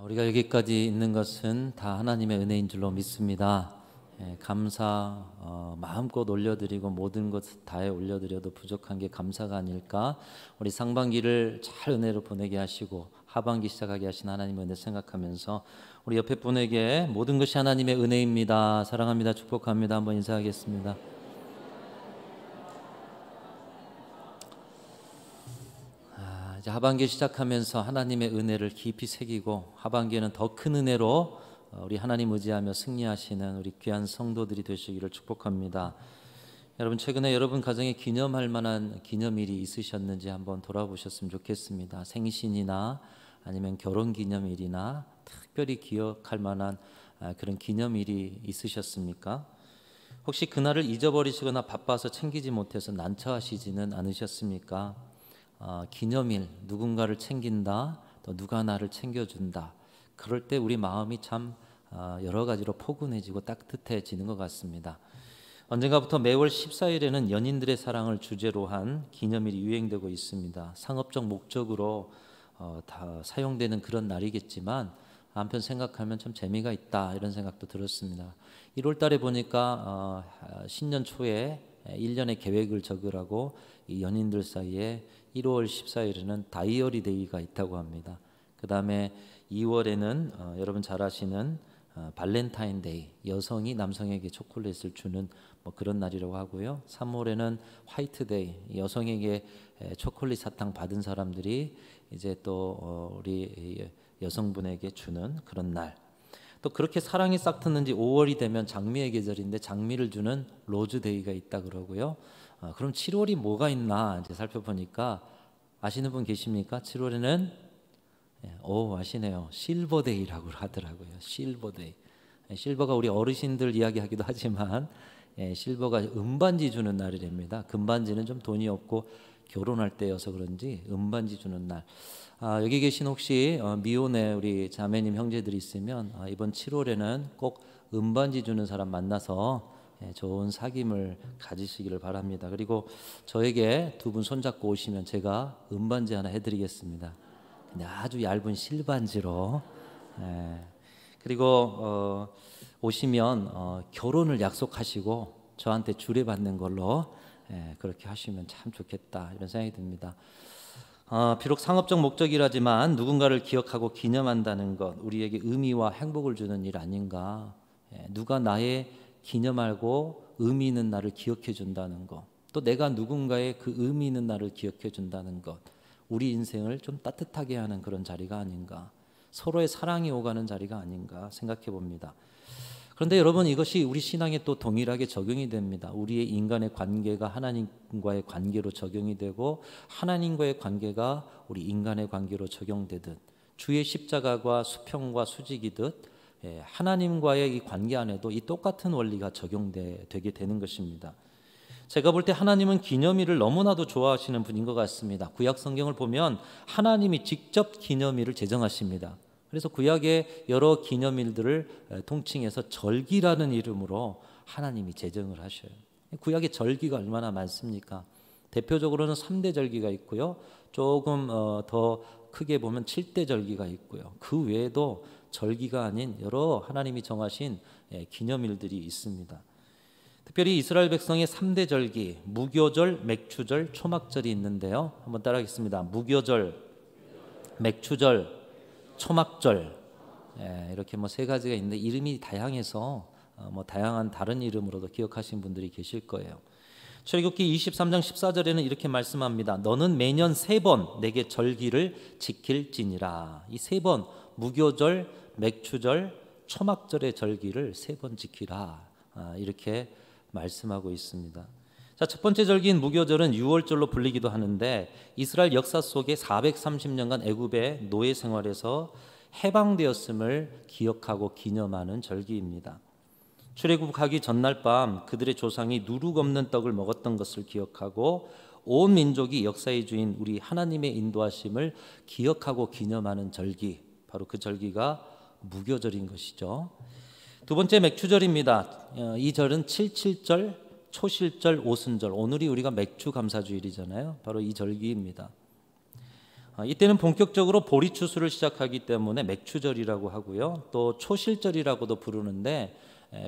우리가 여기까지 있는 것은 다 하나님의 은혜인 줄로 믿습니다. 감사 마음껏 올려드리고 모든 것 다해 올려드려도 부족한 게 감사가 아닐까. 우리 상반기를 잘 은혜로 보내게 하시고 하반기 시작하게 하신 하나님의 은혜 생각하면서 우리 옆에 분에게 모든 것이 하나님의 은혜입니다, 사랑합니다, 축복합니다 한번 인사하겠습니다. 이제 하반기 시작하면서 하나님의 은혜를 깊이 새기고 하반기에는 더 큰 은혜로 우리 하나님 의지하며 승리하시는 우리 귀한 성도들이 되시기를 축복합니다. 여러분, 최근에 여러분 가정에 기념할 만한 기념일이 있으셨는지 한번 돌아보셨으면 좋겠습니다. 생신이나 아니면 결혼기념일이나 특별히 기억할 만한 그런 기념일이 있으셨습니까? 혹시 그날을 잊어버리시거나 바빠서 챙기지 못해서 난처하시지는 않으셨습니까? 기념일, 누군가를 챙긴다, 또 누가 나를 챙겨준다, 그럴 때 우리 마음이 참 여러 가지로 포근해지고 따뜻해지는 것 같습니다. 언젠가부터 매월 14일에는 연인들의 사랑을 주제로 한 기념일이 유행되고 있습니다. 상업적 목적으로 다 사용되는 그런 날이겠지만 한편 생각하면 참 재미가 있다, 이런 생각도 들었습니다. 1월 달에 보니까 신년 초에 1년의 계획을 적으라고 이 연인들 사이에 1월 14일에는 다이어리 데이가 있다고 합니다. 그 다음에 2월에는 여러분 잘 아시는 발렌타인 데이, 여성이 남성에게 초콜릿을 주는 그런 날이라고 하고요. 3월에는 화이트 데이, 여성에게 초콜릿 사탕 받은 사람들이 이제 또 우리 여성분에게 주는 그런 날. 또 그렇게 사랑이 싹트는지 5월이 되면 장미의 계절인데 장미를 주는 로즈 데이가 있다 그러고요. 그럼 7월이 뭐가 있나 이제 살펴보니까 아시는 분 계십니까? 7월에는 아시네요. 실버 데이라고 하더라고요. 실버 데이. 실버가 우리 어르신들 이야기하기도 하지만 실버가 은반지 주는 날이랍니다. 금반지는 좀 돈이 없고 결혼할 때여서 그런지 은반지 주는 날. 여기 계신 혹시 미혼의 우리 자매님 형제들이 있으면 이번 7월에는 꼭 은반지 주는 사람 만나서 좋은 사귐을 가지시기를 바랍니다. 그리고 저에게 두 분 손잡고 오시면 제가 은반지 하나 해드리겠습니다. 근데 아주 얇은 실반지로. 그리고 오시면 결혼을 약속하시고 저한테 주례받는 걸로 그렇게 하시면 참 좋겠다, 이런 생각이 듭니다. 비록 상업적 목적이라지만 누군가를 기억하고 기념한다는 것, 우리에게 의미와 행복을 주는 일 아닌가. 누가 나의 기념하고 의미 있는 날을 기억해 준다는 것, 또 내가 누군가의 그 의미 있는 날을 기억해 준다는 것, 우리 인생을 좀 따뜻하게 하는 그런 자리가 아닌가, 서로의 사랑이 오가는 자리가 아닌가 생각해 봅니다. 그런데 여러분, 이것이 우리 신앙에 또 동일하게 적용이 됩니다. 우리의 인간의 관계가 하나님과의 관계로 적용이 되고 하나님과의 관계가 우리 인간의 관계로 적용되듯, 주의 십자가와 수평과 수직이듯 하나님과의 이 관계 안에도 이 똑같은 원리가 적용되게 되는 것입니다. 제가 볼 때 하나님은 기념일을 너무나도 좋아하시는 분인 것 같습니다. 구약 성경을 보면 하나님이 직접 기념일을 제정하십니다. 그래서 구약의 여러 기념일들을 통칭해서 절기라는 이름으로 하나님이 제정을 하셔요. 구약의 절기가 얼마나 많습니까? 대표적으로는 3대 절기가 있고요. 조금 더 크게 보면 7대 절기가 있고요. 그 외에도 절기가 아닌 여러 하나님이 정하신 기념일들이 있습니다. 특별히 이스라엘 백성의 3대 절기, 무교절, 맥추절, 초막절이 있는데요. 한번 따라하겠습니다. 무교절, 맥추절, 초막절. 이렇게 세 가지가 있는데 이름이 다양해서 다양한 다른 이름으로도 기억하신 분들이 계실 거예요. 출애굽기 23장 14절에는 이렇게 말씀합니다. 너는 매년 3번 내게 절기를 지킬지니라. 이 3번, 무교절, 맥추절, 초막절의 절기를 3번 지키라, 이렇게 말씀하고 있습니다. 자, 첫 번째 절기인 무교절은 유월절로 불리기도 하는데 이스라엘 역사 속에 430년간 애굽의 노예 생활에서 해방되었음을 기억하고 기념하는 절기입니다. 출애굽하기 전날 밤 그들의 조상이 누룩 없는 떡을 먹었던 것을 기억하고 온 민족이 역사의 주인 우리 하나님의 인도하심을 기억하고 기념하는 절기, 바로 그 절기가 무교절인 것이죠. 두 번째 맥추절입니다. 이 절은 77절, 초실절, 오순절, 오늘이 우리가 맥추 감사주일이잖아요. 바로 이 절기입니다. 이때는 본격적으로 보리 추수를 시작하기 때문에 맥추절이라고 하고요. 또 초실절이라고도 부르는데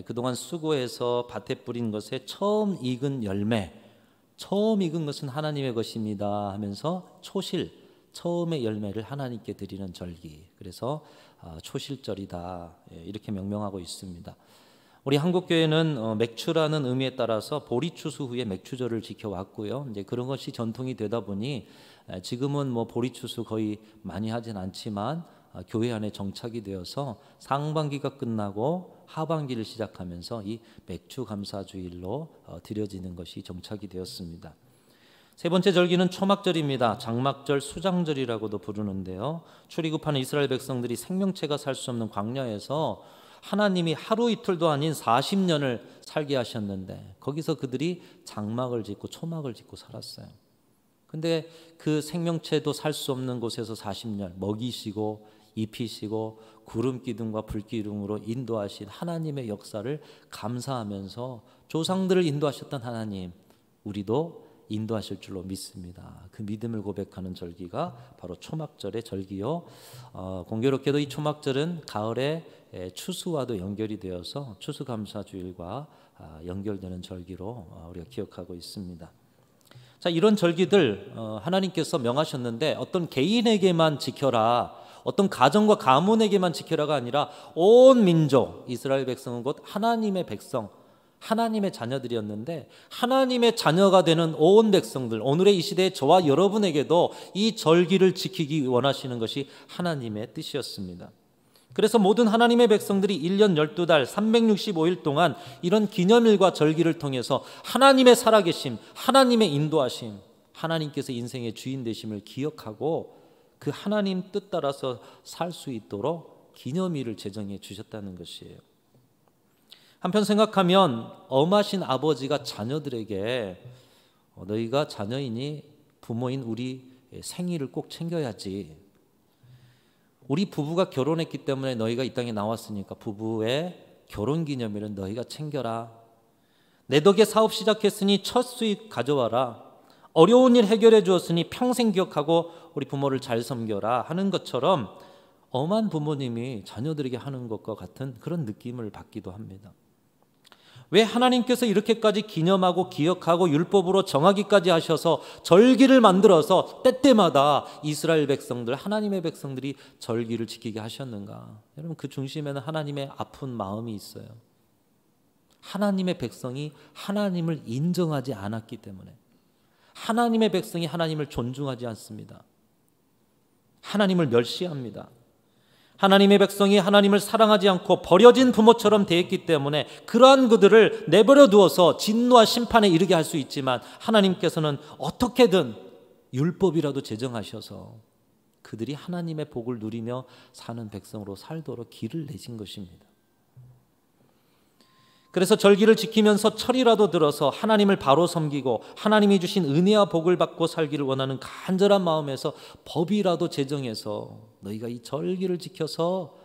그동안 수고해서 밭에 뿌린 것에 처음 익은 열매, 처음 익은 것은 하나님의 것입니다 하면서 초실, 처음의 열매를 하나님께 드리는 절기. 그래서 초실절이다 이렇게 명명하고 있습니다. 우리 한국교회는 맥추라는 의미에 따라서 보리 추수 후에 맥추절을 지켜왔고요. 이제 그런 것이 전통이 되다 보니 지금은 뭐 보리 추수 거의 많이 하진 않지만 교회 안에 정착이 되어서 상반기가 끝나고 하반기를 시작하면서 이 맥추 감사주일로 드려지는 것이 정착이 되었습니다. 세 번째 절기는 초막절입니다. 장막절, 수장절이라고도 부르는데요. 출애굽하는 이스라엘 백성들이 생명체가 살 수 없는 광야에서 하나님이 하루 이틀도 아닌 40년을 살게 하셨는데 거기서 그들이 장막을 짓고 초막을 짓고 살았어요. 근데 그 생명체도 살 수 없는 곳에서 40년 먹이시고 입히시고 구름 기둥과 불 기둥으로 인도하신 하나님의 역사를 감사하면서 조상들을 인도하셨던 하나님, 우리도 인도하실 줄로 믿습니다. 그 믿음을 고백하는 절기가 바로 초막절의 절기요. 공교롭게도 이 초막절은 가을에 추수와도 연결이 되어서 추수감사주일과 연결되는 절기로 우리가 기억하고 있습니다. 자, 이런 절기들 하나님께서 명하셨는데 어떤 개인에게만 지켜라, 어떤 가정과 가문에게만 지켜라가 아니라 온 민족, 이스라엘 백성은 곧 하나님의 백성, 하나님의 자녀들이었는데 하나님의 자녀가 되는 온 백성들, 오늘의 이 시대에 저와 여러분에게도 이 절기를 지키기 원하시는 것이 하나님의 뜻이었습니다. 그래서 모든 하나님의 백성들이 1년 12달 365일 동안 이런 기념일과 절기를 통해서 하나님의 살아계심, 하나님의 인도하심, 하나님께서 인생의 주인 되심을 기억하고 그 하나님 뜻 따라서 살 수 있도록 기념일을 제정해 주셨다는 것이에요. 한편 생각하면 엄하신 아버지가 자녀들에게 너희가 자녀이니 부모인 우리 생일을 꼭 챙겨야지. 우리 부부가 결혼했기 때문에 너희가 이 땅에 나왔으니까 부부의 결혼기념일은 너희가 챙겨라. 내 덕에 사업 시작했으니 첫 수익 가져와라. 어려운 일 해결해 주었으니 평생 기억하고 우리 부모를 잘 섬겨라 하는 것처럼 엄한 부모님이 자녀들에게 하는 것과 같은 그런 느낌을 받기도 합니다. 왜 하나님께서 이렇게까지 기념하고 기억하고 율법으로 정하기까지 하셔서 절기를 만들어서 때때마다 이스라엘 백성들, 하나님의 백성들이 절기를 지키게 하셨는가? 여러분, 그 중심에는 하나님의 아픈 마음이 있어요. 하나님의 백성이 하나님을 인정하지 않았기 때문에, 하나님의 백성이 하나님을 존중하지 않습니다. 하나님을 멸시합니다. 하나님의 백성이 하나님을 사랑하지 않고 버려진 부모처럼 대했기 때문에 그러한 그들을 내버려 두어서 진노와 심판에 이르게 할 수 있지만 하나님께서는 어떻게든 율법이라도 제정하셔서 그들이 하나님의 복을 누리며 사는 백성으로 살도록 길을 내신 것입니다. 그래서 절기를 지키면서 철이라도 들어서 하나님을 바로 섬기고 하나님이 주신 은혜와 복을 받고 살기를 원하는 간절한 마음에서 법이라도 제정해서 너희가 이 절기를 지켜서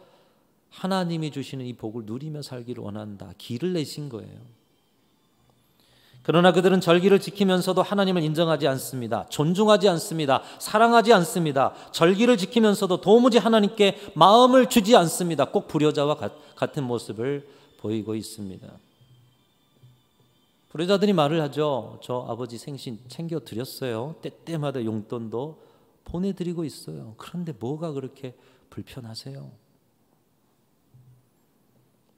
하나님이 주시는 이 복을 누리며 살기를 원한다. 길을 내신 거예요. 그러나 그들은 절기를 지키면서도 하나님을 인정하지 않습니다. 존중하지 않습니다. 사랑하지 않습니다. 절기를 지키면서도 도무지 하나님께 마음을 주지 않습니다. 꼭 불효자와 같은 모습을 보이고 있습니다. 불효자들이 말을 하죠. 저 아버지 생신 챙겨드렸어요. 때때마다 용돈도 보내드리고 있어요. 그런데 뭐가 그렇게 불편하세요?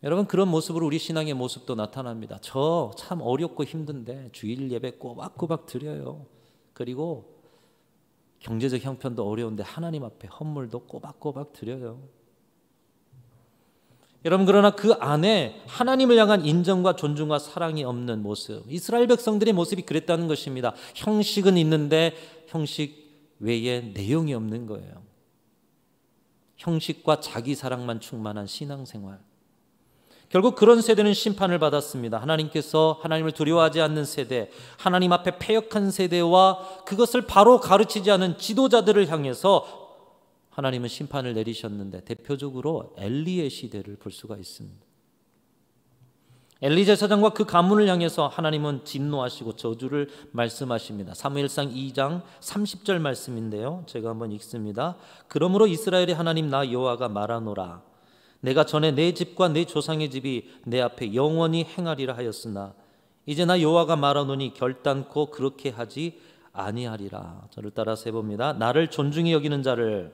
여러분, 그런 모습으로 우리 신앙의 모습도 나타납니다. 저 참 어렵고 힘든데 주일 예배 꼬박꼬박 드려요. 그리고 경제적 형편도 어려운데 하나님 앞에 헌물도 꼬박꼬박 드려요. 여러분, 그러나 그 안에 하나님을 향한 인정과 존중과 사랑이 없는 모습, 이스라엘 백성들의 모습이 그랬다는 것입니다. 형식은 있는데 형식 외에 내용이 없는 거예요. 형식과 자기 사랑만 충만한 신앙생활. 결국 그런 세대는 심판을 받았습니다. 하나님께서 하나님을 두려워하지 않는 세대, 하나님 앞에 패역한 세대와 그것을 바로 가르치지 않은 지도자들을 향해서 하나님은 심판을 내리셨는데 대표적으로 엘리의 시대를 볼 수가 있습니다. 엘리 제사장과 그 가문을 향해서 하나님은 진노하시고 저주를 말씀하십니다. 사무엘상 2장 30절 말씀인데요, 제가 한번 읽습니다. 그러므로 이스라엘의 하나님 나 여호와가 말하노라. 내가 전에 내 집과 내 조상의 집이 내 앞에 영원히 행하리라 하였으나 이제 나 여호와가 말하노니 결단코 그렇게 하지 아니하리라. 저를 따라서 해봅니다. 나를 존중히 여기는 자를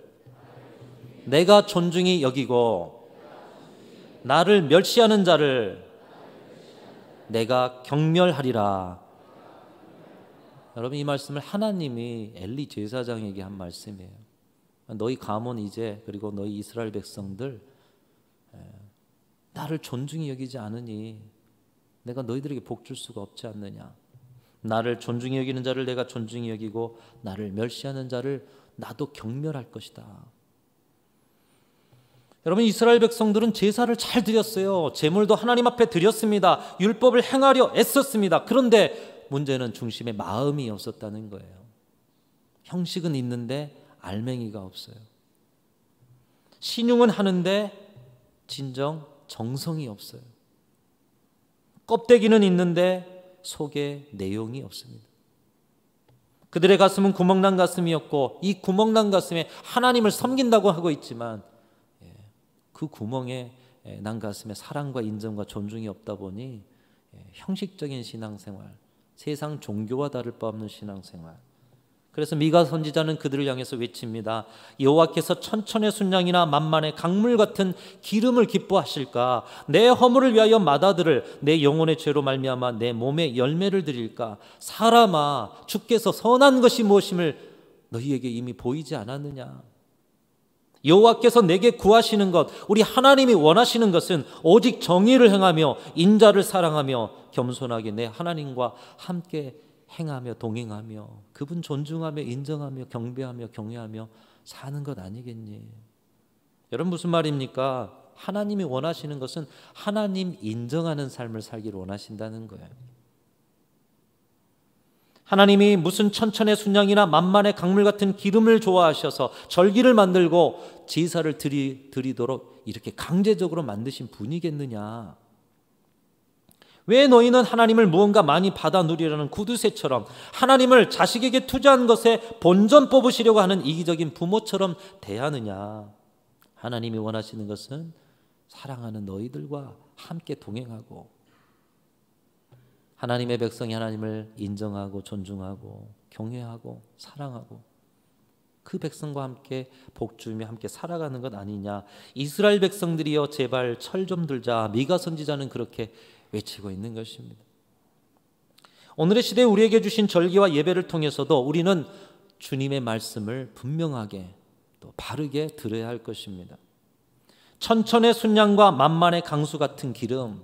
내가 존중히 여기고 나를 멸시하는 자를 내가 경멸하리라. 여러분, 이 말씀을 하나님이 엘리 제사장에게 한 말씀이에요. 너희 가문 이제, 그리고 너희 이스라엘 백성들, 나를 존중히 여기지 않으니 내가 너희들에게 복 줄 수가 없지 않느냐. 나를 존중히 여기는 자를 내가 존중히 여기고 나를 멸시하는 자를 나도 경멸할 것이다. 여러분, 이스라엘 백성들은 제사를 잘 드렸어요. 제물도 하나님 앞에 드렸습니다. 율법을 행하려 애썼습니다. 그런데 문제는 중심에 마음이 없었다는 거예요. 형식은 있는데 알맹이가 없어요. 신용은 하는데 진정 정성이 없어요. 껍데기는 있는데 속에 내용이 없습니다. 그들의 가슴은 구멍난 가슴이었고 이 구멍난 가슴에 하나님을 섬긴다고 하고 있지만 그 구멍에 난 가슴에 사랑과 인정과 존중이 없다 보니 형식적인 신앙생활, 세상 종교와 다를 바 없는 신앙생활. 그래서 미가 선지자는 그들을 향해서 외칩니다. 여호와께서 천천의 순양이나 만만의 강물 같은 기름을 기뻐하실까? 내 허물을 위하여 마다들을 내 영혼의 죄로 말미암아 내 몸에 열매를 드릴까? 사람아, 주께서 선한 것이 무엇임을 너희에게 이미 보이지 않았느냐? 여호와께서 내게 구하시는 것, 우리 하나님이 원하시는 것은 오직 정의를 행하며 인자를 사랑하며 겸손하게 내 하나님과 함께 행하며 동행하며 그분 존중하며 인정하며 경배하며 경외하며 사는 것 아니겠니? 여러분, 무슨 말입니까? 하나님이 원하시는 것은 하나님 인정하는 삶을 살기를 원하신다는 거예요. 하나님이 무슨 천천의 순양이나 만만의 강물 같은 기름을 좋아하셔서 절기를 만들고 제사를 드리도록 이렇게 강제적으로 만드신 분이겠느냐? 왜 너희는 하나님을 무언가 많이 받아 누리려는 구두쇠처럼 하나님을 자식에게 투자한 것에 본전 뽑으시려고 하는 이기적인 부모처럼 대하느냐? 하나님이 원하시는 것은 사랑하는 너희들과 함께 동행하고 하나님의 백성이 하나님을 인정하고 존중하고 경외하고 사랑하고 그 백성과 함께 복주며 함께 살아가는 것 아니냐. 이스라엘 백성들이여 제발 철 좀 들자. 미가 선지자는 그렇게 외치고 있는 것입니다. 오늘의 시대에 우리에게 주신 절기와 예배를 통해서도 우리는 주님의 말씀을 분명하게 또 바르게 들어야 할 것입니다. 천천의 순양과 만만의 강수 같은 기름.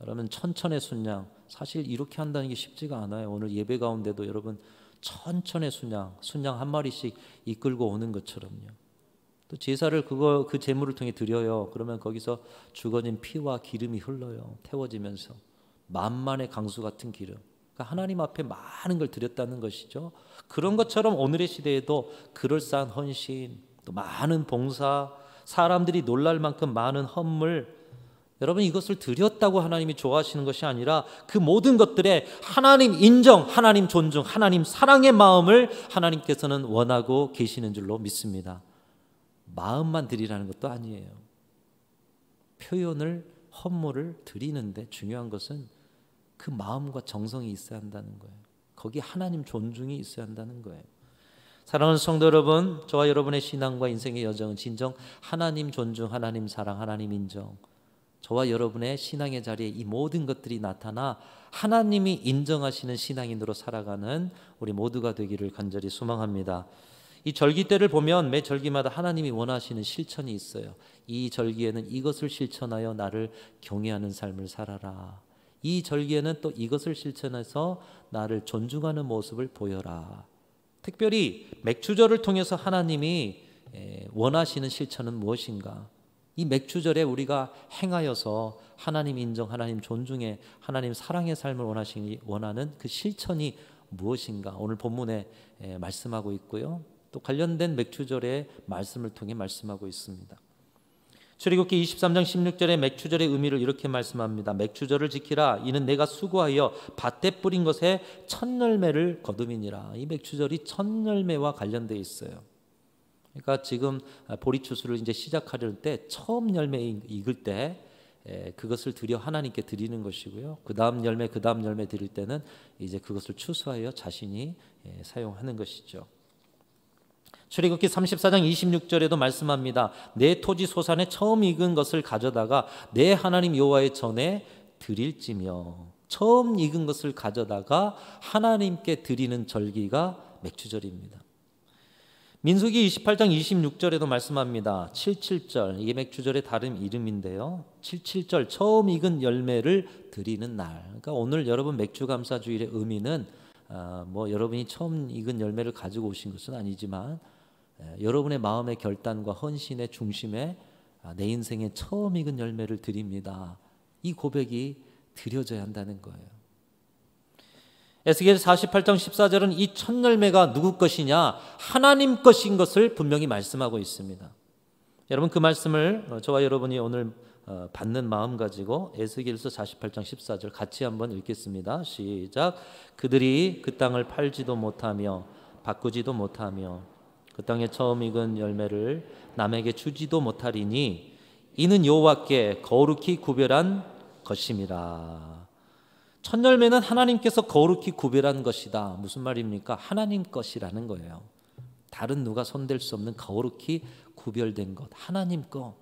여러분, 천천의 순양, 사실 이렇게 한다는 게 쉽지가 않아요. 오늘 예배 가운데도 여러분 천천의 순양 한 마리씩 이끌고 오는 것처럼요. 또 제사를 그 제물을 통해 드려요. 그러면 거기서 죽어진 피와 기름이 흘러요. 태워지면서 만만의 강수 같은 기름. 그러니까 하나님 앞에 많은 걸 드렸다는 것이죠. 그런 것처럼 오늘의 시대에도 그럴싸한 헌신, 또 많은 봉사, 사람들이 놀랄 만큼 많은 헌물, 여러분, 이것을 드렸다고 하나님이 좋아하시는 것이 아니라 그 모든 것들에 하나님 인정, 하나님 존중, 하나님 사랑의 마음을 하나님께서는 원하고 계시는 줄로 믿습니다. 마음만 드리라는 것도 아니에요. 표현을, 헌물을 드리는데 중요한 것은 그 마음과 정성이 있어야 한다는 거예요. 거기에 하나님 존중이 있어야 한다는 거예요. 사랑하는 성도 여러분, 저와 여러분의 신앙과 인생의 여정은 진정 하나님 존중, 하나님 사랑, 하나님 인정, 저와 여러분의 신앙의 자리에 이 모든 것들이 나타나 하나님이 인정하시는 신앙인으로 살아가는 우리 모두가 되기를 간절히 소망합니다. 이 절기 때를 보면 매 절기마다 하나님이 원하시는 실천이 있어요. 이 절기에는 이것을 실천하여 나를 경외하는 삶을 살아라. 이 절기에는 또 이것을 실천해서 나를 존중하는 모습을 보여라. 특별히 맥주절을 통해서 하나님이 원하시는 실천은 무엇인가? 이 맥주절에 우리가 행하여서 하나님 인정, 하나님 존중의, 하나님 사랑의 삶을 원하는 그 실천이 무엇인가? 오늘 본문에 말씀하고 있고요. 또 관련된 맥주절의 말씀을 통해 말씀하고 있습니다. 출애굽기 23장 16절에 맥추절의 의미를 이렇게 말씀합니다. 맥추절을 지키라. 이는 내가 수고하여 밭에 뿌린 것에 첫 열매를 거둠이니라. 이 맥추절이 첫 열매와 관련되어 있어요. 그러니까 지금 보리 추수를 이제 시작하려는 때 처음 열매 익을 때 그것을 드려 하나님께 드리는 것이고요. 그 다음 열매 드릴 때는 이제 그것을 추수하여 자신이 사용하는 것이죠. 출애굽기 34장 26절에도 말씀합니다. 내 토지 소산에 처음 익은 것을 가져다가 내 하나님 여호와의 전에 드릴지며. 처음 익은 것을 가져다가 하나님께 드리는 절기가 맥추절입니다. 민수기 28장 26절에도 말씀합니다. 77절, 이게 맥추절의 다른 이름인데요. 77절, 처음 익은 열매를 드리는 날. 그러니까 오늘 여러분 맥추감사주일의 의미는 여러분이 처음 익은 열매를 가지고 오신 것은 아니지만 여러분의 마음의 결단과 헌신의 중심에 내 인생의 처음 익은 열매를 드립니다. 이 고백이 드려져야 한다는 거예요. 에스겔 48장 14절은 이 첫 열매가 누구 것이냐? 하나님 것인 것을 분명히 말씀하고 있습니다. 여러분 그 말씀을 저와 여러분이 오늘 받는 마음 가지고 에스겔서 48장 14절 같이 한번 읽겠습니다. 시작. 그들이 그 땅을 팔지도 못하며 바꾸지도 못하며 그 땅에 처음 익은 열매를 남에게 주지도 못하리니 이는 여호와께 거룩히 구별한 것임이라. 첫 열매는 하나님께서 거룩히 구별한 것이다. 무슨 말입니까? 하나님 것이라는 거예요. 다른 누가 손댈 수 없는 거룩히 구별된 것, 하나님 것.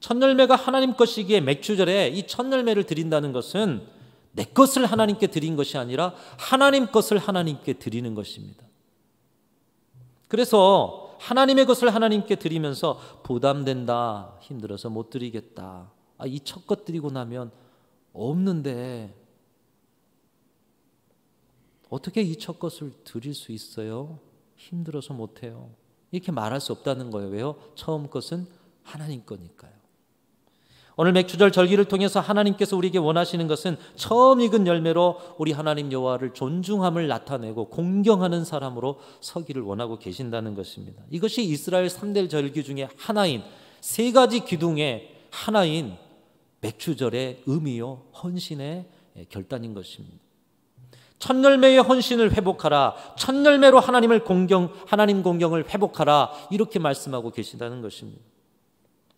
첫 열매가 하나님 것이기에 맥추절에 이 첫 열매를 드린다는 것은 내 것을 하나님께 드린 것이 아니라 하나님 것을 하나님께 드리는 것입니다. 그래서 하나님의 것을 하나님께 드리면서 부담된다, 힘들어서 못 드리겠다, 이 첫 것 드리고 나면 없는데 어떻게 이 첫 것을 드릴 수 있어요? 힘들어서 못해요. 이렇게 말할 수 없다는 거예요. 왜요? 처음 것은 하나님 거니까요. 오늘 맥추절 절기를 통해서 하나님께서 우리에게 원하시는 것은 처음 익은 열매로 우리 하나님 여호와를 존중함을 나타내고 공경하는 사람으로 서기를 원하고 계신다는 것입니다. 이것이 이스라엘 3대 절기 중에 하나인, 세 가지 기둥의 하나인 맥추절의 의미요 헌신의 결단인 것입니다. 첫 열매의 헌신을 회복하라. 첫 열매로 하나님 공경을 회복하라. 이렇게 말씀하고 계신다는 것입니다.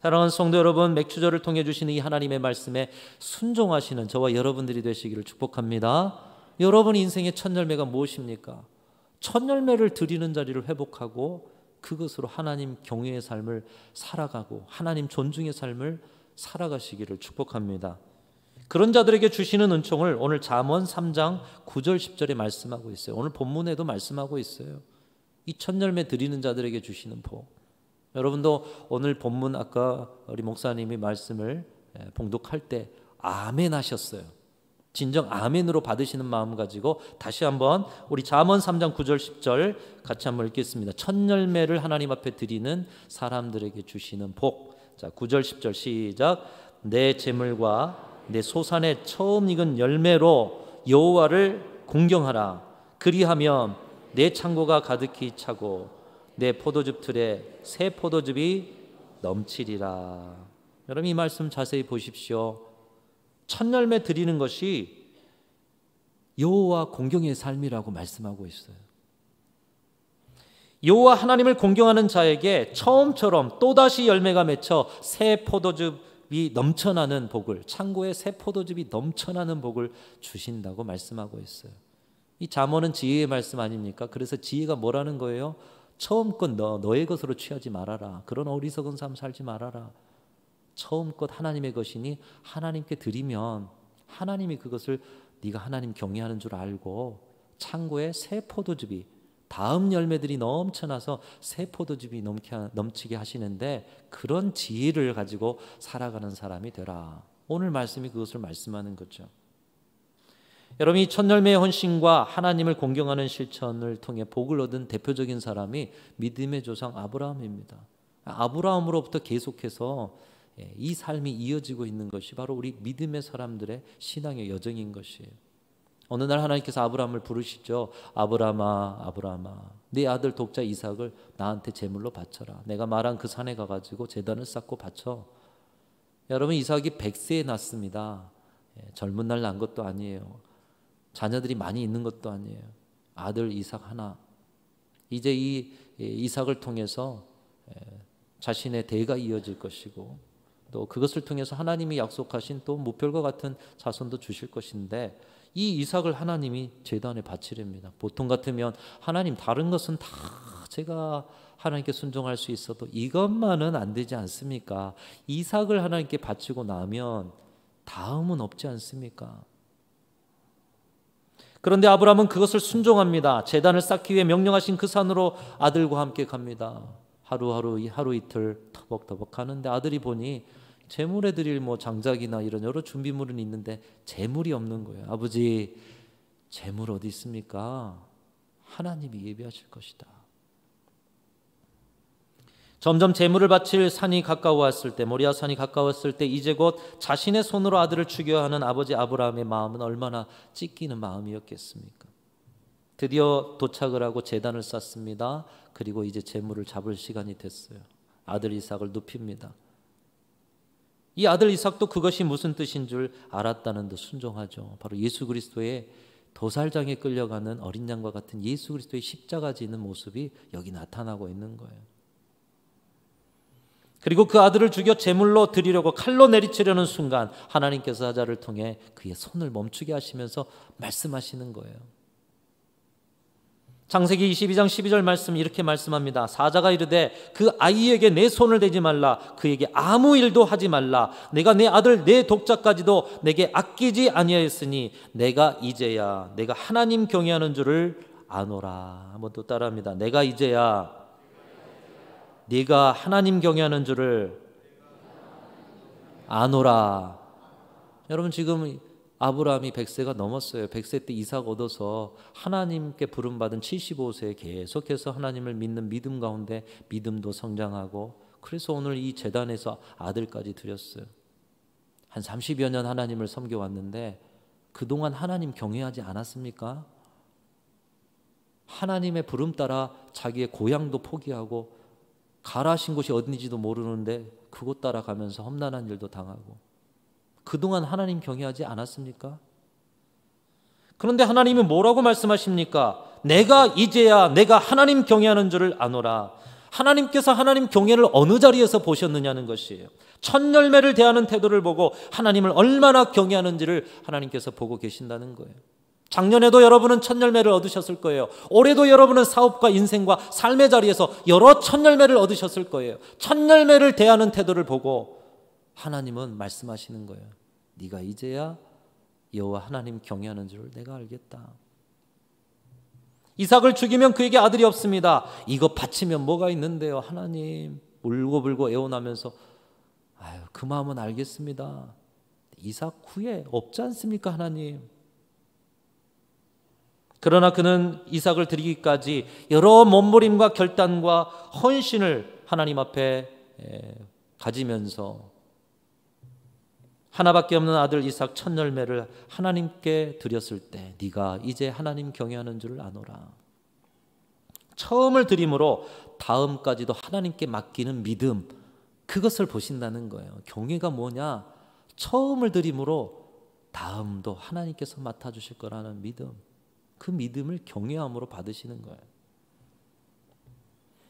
사랑하는 성도 여러분, 맥추절을 통해 주시는 이 하나님의 말씀에 순종하시는 저와 여러분들이 되시기를 축복합니다. 여러분 인생의 첫 열매가 무엇입니까? 첫 열매를 드리는 자리를 회복하고 그것으로 하나님 경외의 삶을 살아가고 하나님 존중의 삶을 살아가시기를 축복합니다. 그런 자들에게 주시는 은총을 오늘 잠언 3장 9절 10절에 말씀하고 있어요. 오늘 본문에도 말씀하고 있어요. 이 첫 열매 드리는 자들에게 주시는 복. 여러분도 오늘 본문 아까 우리 목사님이 말씀을 봉독할 때 아멘 하셨어요. 진정 아멘으로 받으시는 마음 가지고 다시 한번 우리 잠언 3장 9절 10절 같이 한번 읽겠습니다. 첫 열매를 하나님 앞에 드리는 사람들에게 주시는 복. 자, 9절 10절 시작. 내 재물과 내 소산의 처음 익은 열매로 여호와를 공경하라. 그리하면 내 창고가 가득히 차고 내 포도즙 틀에 새 포도즙이 넘치리라. 여러분 이 말씀 자세히 보십시오. 첫 열매 드리는 것이 여호와 공경의 삶이라고 말씀하고 있어요. 여호와 하나님을 공경하는 자에게 처음처럼 또다시 열매가 맺혀 새 포도즙이 넘쳐나는 복을, 창고에 새 포도즙이 넘쳐나는 복을 주신다고 말씀하고 있어요. 이 잠언은 지혜의 말씀 아닙니까? 그래서 지혜가 뭐라는 거예요? 처음껏 너의 것으로 취하지 말아라. 그런 어리석은 삶 살지 말아라. 처음껏 하나님의 것이니 하나님께 드리면 하나님이 그것을 네가 하나님 경외하는 줄 알고 창고에 새 포도즙이 다음 열매들이 넘쳐나서 새 포도즙이 넘치게 하시는데 그런 지혜를 가지고 살아가는 사람이 되라. 오늘 말씀이 그것을 말씀하는 거죠. 여러분 이 첫 열매의 헌신과 하나님을 공경하는 실천을 통해 복을 얻은 대표적인 사람이 믿음의 조상 아브라함입니다. 아브라함으로부터 계속해서 이 삶이 이어지고 있는 것이 바로 우리 믿음의 사람들의 신앙의 여정인 것이에요. 어느 날 하나님께서 아브라함을 부르시죠. 아브라함아, 아브라함아, 네 아들 독자 이삭을 나한테 제물로 바쳐라. 내가 말한 그 산에 가가지고 제단을 쌓고 바쳐. 여러분, 이삭이 100세에 낳습니다. 젊은 날 난 것도 아니에요. 자녀들이 많이 있는 것도 아니에요. 아들 이삭 하나. 이제 이 이삭을 통해서 자신의 대가 이어질 것이고, 또 그것을 통해서 하나님이 약속하신 또 무별과 같은 자손도 주실 것인데, 이 이삭을 하나님이 제단에 바치렵니다. 보통 같으면 하나님 다른 것은 다 제가 하나님께 순종할 수 있어도 이것만은 안 되지 않습니까? 이삭을 하나님께 바치고 나면 다음은 없지 않습니까? 그런데 아브라함은 그것을 순종합니다. 제단을 쌓기 위해 명령하신 그 산으로 아들과 함께 갑니다. 하루 이틀 터벅터벅 가는데 아들이 보니 제물에 드릴 장작이나 이런 여러 준비물은 있는데 제물이 없는 거예요. 아버지, 제물 어디 있습니까? 하나님이 예비하실 것이다. 점점 제물을 바칠 산이 가까워왔을 때, 모리아 산이 가까웠을 때 이제 곧 자신의 손으로 아들을 죽여야 하는 아버지 아브라함의 마음은 얼마나 찢기는 마음이었겠습니까? 드디어 도착을 하고 제단을 쌓습니다. 그리고 이제 제물을 잡을 시간이 됐어요. 아들 이삭을 눕힙니다. 이 아들 이삭도 그것이 무슨 뜻인 줄 알았다는 듯 순종하죠. 바로 예수 그리스도의 도살장에 끌려가는 어린 양과 같은 예수 그리스도의 십자가 지는 모습이 여기 나타나고 있는 거예요. 그리고 그 아들을 죽여 제물로 드리려고 칼로 내리치려는 순간 하나님께서 사자를 통해 그의 손을 멈추게 하시면서 말씀하시는 거예요. 창세기 22장 12절 말씀 이렇게 말씀합니다. 사자가 이르되 그 아이에게 내 손을 대지 말라. 그에게 아무 일도 하지 말라. 내가 내 아들 내 독자까지도 내게 아끼지 아니하였으니 내가 이제야 내가 하나님 경외하는 줄을 아노라. 한번 또 따라합니다. 내가 이제야 네가 하나님 경외하는 줄을 아노라. 여러분, 지금 아브라함이 100세가 넘었어요. 100세 때 이삭 얻어서 하나님께 부름받은 75세에 계속해서 하나님을 믿는 믿음 가운데 믿음도 성장하고, 그래서 오늘 이 제단에서 아들까지 드렸어요. 한 30여 년 하나님을 섬겨왔는데 그동안 하나님 경외하지 않았습니까? 하나님의 부름 따라 자기의 고향도 포기하고 가라신 곳이 어딘지도 모르는데 그곳 따라가면서 험난한 일도 당하고, 그동안 하나님 경외하지 않았습니까? 그런데 하나님이 뭐라고 말씀하십니까? 내가 이제야 내가 하나님 경외하는 줄을 아노라. 하나님께서 하나님 경외를 어느 자리에서 보셨느냐는 것이에요. 첫 열매를 대하는 태도를 보고 하나님을 얼마나 경외하는지를 하나님께서 보고 계신다는 거예요. 작년에도 여러분은 첫 열매를 얻으셨을 거예요. 올해도 여러분은 사업과 인생과 삶의 자리에서 여러 첫 열매를 얻으셨을 거예요. 첫 열매를 대하는 태도를 보고 하나님은 말씀하시는 거예요. 네가 이제야 여호와 하나님 경외하는 줄 내가 알겠다. 이삭을 죽이면 그에게 아들이 없습니다. 이거 바치면 뭐가 있는데요, 하나님. 울고불고 애원하면서 그 마음은 알겠습니다. 이삭 후에 없지 않습니까, 하나님. 그러나 그는 이삭을 드리기까지 여러 몸부림과 결단과 헌신을 하나님 앞에 가지면서 하나밖에 없는 아들 이삭 첫 열매를 하나님께 드렸을 때 네가 이제 하나님 경외하는 줄을 아노라. 처음을 드림으로 다음까지도 하나님께 맡기는 믿음, 그것을 보신다는 거예요. 경외가 뭐냐? 처음을 드림으로 다음도 하나님께서 맡아주실 거라는 믿음, 그 믿음을 경외함으로 받으시는 거예요.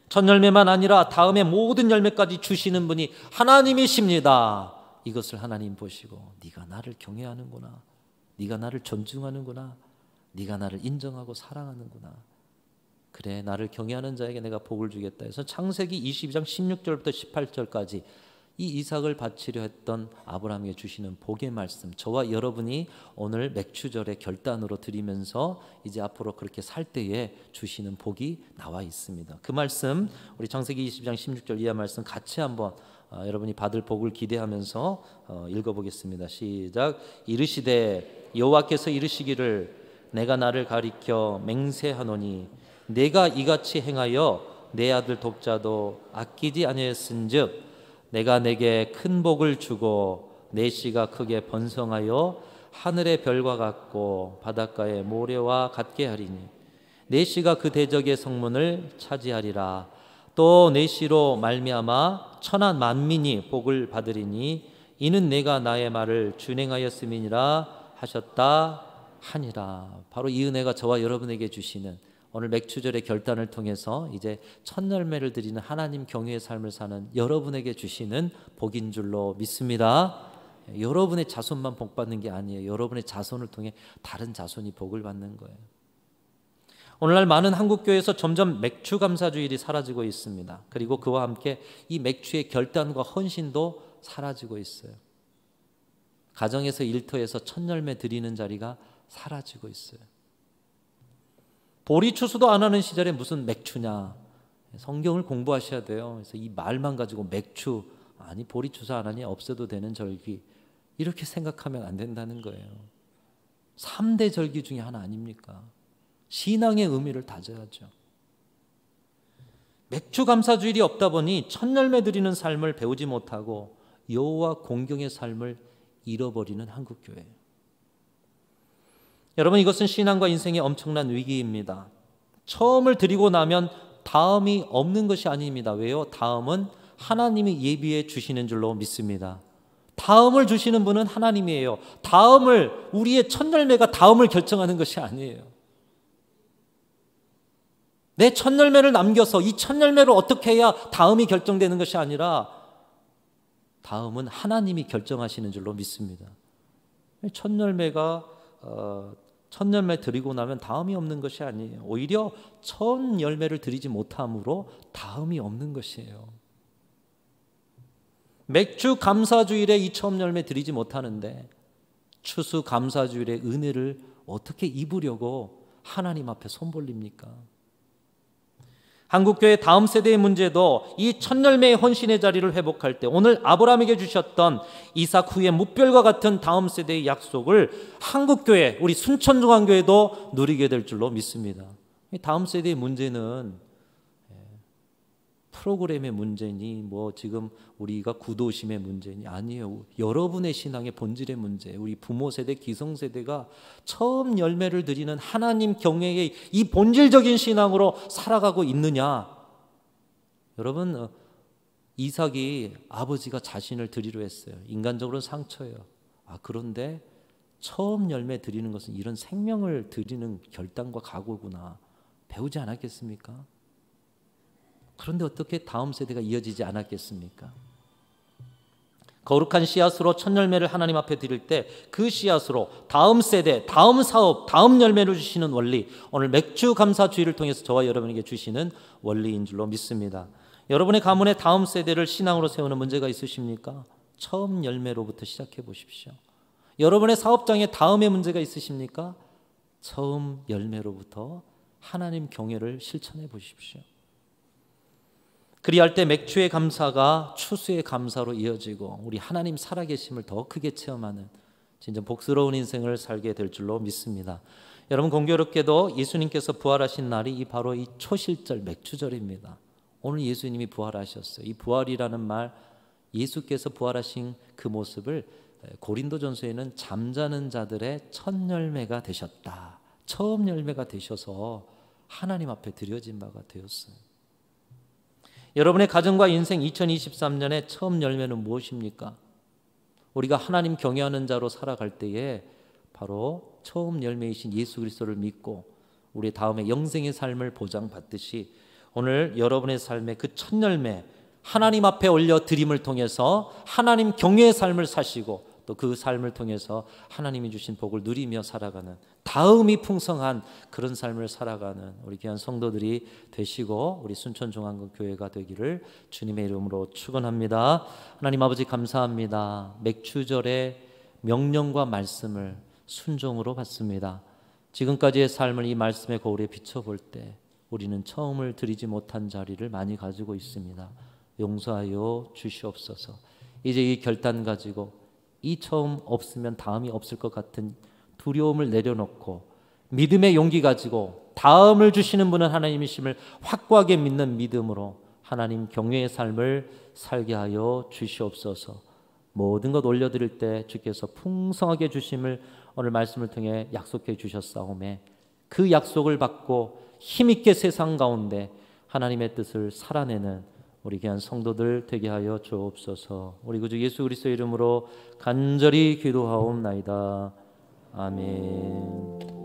첫 열매만 아니라 다음에 모든 열매까지 주시는 분이 하나님이십니다. 이것을 하나님 보시고 네가 나를 경외하는구나, 네가 나를 존중하는구나, 네가 나를 인정하고 사랑하는구나, 그래 나를 경외하는 자에게 내가 복을 주겠다 해서 창세기 22장 16절부터 18절까지 이 이삭을 바치려 했던 아브라함에게 주시는 복의 말씀, 저와 여러분이 오늘 맥추절의 결단으로 드리면서 이제 앞으로 그렇게 살 때에 주시는 복이 나와 있습니다. 그 말씀 우리 창세기 22장 16절 이하 말씀 같이 한번 여러분이 받을 복을 기대하면서 읽어보겠습니다. 시작. 이르시되 여호와께서 이르시기를 내가 나를 가리켜 맹세하노니 내가 이같이 행하여 내 아들 독자도 아끼지 아니하였은즉 내가 내게 큰 복을 주고 내 씨가 크게 번성하여 하늘의 별과 같고 바닷가의 모래와 같게 하리니 내 씨가 그 대적의 성문을 차지하리라. 또 내 씨로 말미암아 천한 만민이 복을 받으리니 이는 내가 나의 말을 준행하였음이니라 하셨다 하니라. 바로 이 은혜가 저와 여러분에게 주시는 오늘 맥추절의 결단을 통해서 이제 첫 열매를 드리는 하나님 경외의 삶을 사는 여러분에게 주시는 복인 줄로 믿습니다. 여러분의 자손만 복 받는 게 아니에요. 여러분의 자손을 통해 다른 자손이 복을 받는 거예요. 오늘날 많은 한국교회에서 점점 맥추 감사주일이 사라지고 있습니다. 그리고 그와 함께 이 맥추의 결단과 헌신도 사라지고 있어요. 가정에서 일터에서 첫 열매 드리는 자리가 사라지고 있어요. 보리 추수도 안 하는 시절에 무슨 맥추냐. 성경을 공부하셔야 돼요. 그래서 이 말만 가지고 맥추, 아니 보리 추수 안 하니 없애도 되는 절기, 이렇게 생각하면 안 된다는 거예요. 3대 절기 중에 하나 아닙니까? 신앙의 의미를 다져야죠. 맥추 감사주일이 없다 보니 첫 열매 드리는 삶을 배우지 못하고 여호와 공경의 삶을 잃어버리는 한국교회예요. 여러분, 이것은 신앙과 인생의 엄청난 위기입니다. 처음을 드리고 나면 다음이 없는 것이 아닙니다. 왜요? 다음은 하나님이 예비해 주시는 줄로 믿습니다. 다음을 주시는 분은 하나님이에요. 다음을, 우리의 첫 열매가 다음을 결정하는 것이 아니에요. 내 첫 열매를 남겨서 이 첫 열매를 어떻게 해야 다음이 결정되는 것이 아니라 다음은 하나님이 결정하시는 줄로 믿습니다. 첫 열매가 첫 열매 드리고 나면 다음이 없는 것이 아니에요. 오히려 첫 열매를 드리지 못함으로 다음이 없는 것이에요. 맥추 감사주일에 이 처음 열매 드리지 못하는데 추수 감사주일의 은혜를 어떻게 입으려고 하나님 앞에 손 벌립니까? 한국교회 다음 세대의 문제도 이 첫 열매의 헌신의 자리를 회복할 때 오늘 아브라함에게 주셨던 이삭 후의 뭇별과 같은 다음 세대의 약속을 한국교회, 우리 순천중앙교회도 누리게 될 줄로 믿습니다. 다음 세대의 문제는 프로그램의 문제니 뭐 지금 우리가 구도심의 문제니 아니에요. 여러분의 신앙의 본질의 문제, 우리 부모 세대, 기성 세대가 처음 열매를 드리는 하나님 경외의 이 본질적인 신앙으로 살아가고 있느냐. 여러분, 이삭이 아버지가 자신을 드리려 했어요. 인간적으로는 상처예요. 그런데 처음 열매 드리는 것은 이런 생명을 드리는 결단과 각오구나. 배우지 않았겠습니까? 그런데 어떻게 다음 세대가 이어지지 않았겠습니까? 거룩한 씨앗으로 첫 열매를 하나님 앞에 드릴 때 그 씨앗으로 다음 세대, 다음 사업, 다음 열매를 주시는 원리, 오늘 맥주 감사 주일을 통해서 저와 여러분에게 주시는 원리인 줄로 믿습니다. 여러분의 가문의 다음 세대를 신앙으로 세우는 문제가 있으십니까? 처음 열매로부터 시작해 보십시오. 여러분의 사업장에 다음의 문제가 있으십니까? 처음 열매로부터 하나님 경외를 실천해 보십시오. 그리할 때 맥주의 감사가 추수의 감사로 이어지고 우리 하나님 살아계심을 더 크게 체험하는 진짜 복스러운 인생을 살게 될 줄로 믿습니다. 여러분, 공교롭게도 예수님께서 부활하신 날이 바로 이 초실절 맥주절입니다. 오늘 예수님이 부활하셨어요. 이 부활이라는 말, 예수께서 부활하신 그 모습을 고린도전서에는 잠자는 자들의 첫 열매가 되셨다, 처음 열매가 되셔서 하나님 앞에 드려진 바가 되었어요. 여러분의 가정과 인생 2023년의 처음 열매는 무엇입니까? 우리가 하나님 경외하는 자로 살아갈 때에 바로 처음 열매이신 예수 그리스도를 믿고 우리 다음에 영생의 삶을 보장받듯이 오늘 여러분의 삶의 그 첫 열매 하나님 앞에 올려 드림을 통해서 하나님 경외의 삶을 사시고 또 그 삶을 통해서 하나님이 주신 복을 누리며 살아가는 다음이 풍성한 그런 삶을 살아가는 우리 귀한 성도들이 되시고 우리 순천중앙교회가 되기를 주님의 이름으로 축원합니다. 하나님 아버지 감사합니다. 맥추절의 명령과 말씀을 순종으로 받습니다. 지금까지의 삶을 이 말씀의 거울에 비춰볼 때 우리는 처음을 드리지 못한 자리를 많이 가지고 있습니다. 용서하여 주시옵소서. 이제 이 결단 가지고 이 처음 없으면 다음이 없을 것 같은 두려움을 내려놓고 믿음의 용기 가지고 다음을 주시는 분은 하나님이심을 확고하게 믿는 믿음으로 하나님 경외의 삶을 살게 하여 주시옵소서. 모든 것 올려드릴 때 주께서 풍성하게 주심을 오늘 말씀을 통해 약속해 주셨사오매 그 약속을 받고 힘있게 세상 가운데 하나님의 뜻을 살아내는 우리 귀한 성도들 되게 하여 주옵소서. 우리 구주 예수 그리스도의 이름으로 간절히 기도하옵나이다. 아멘.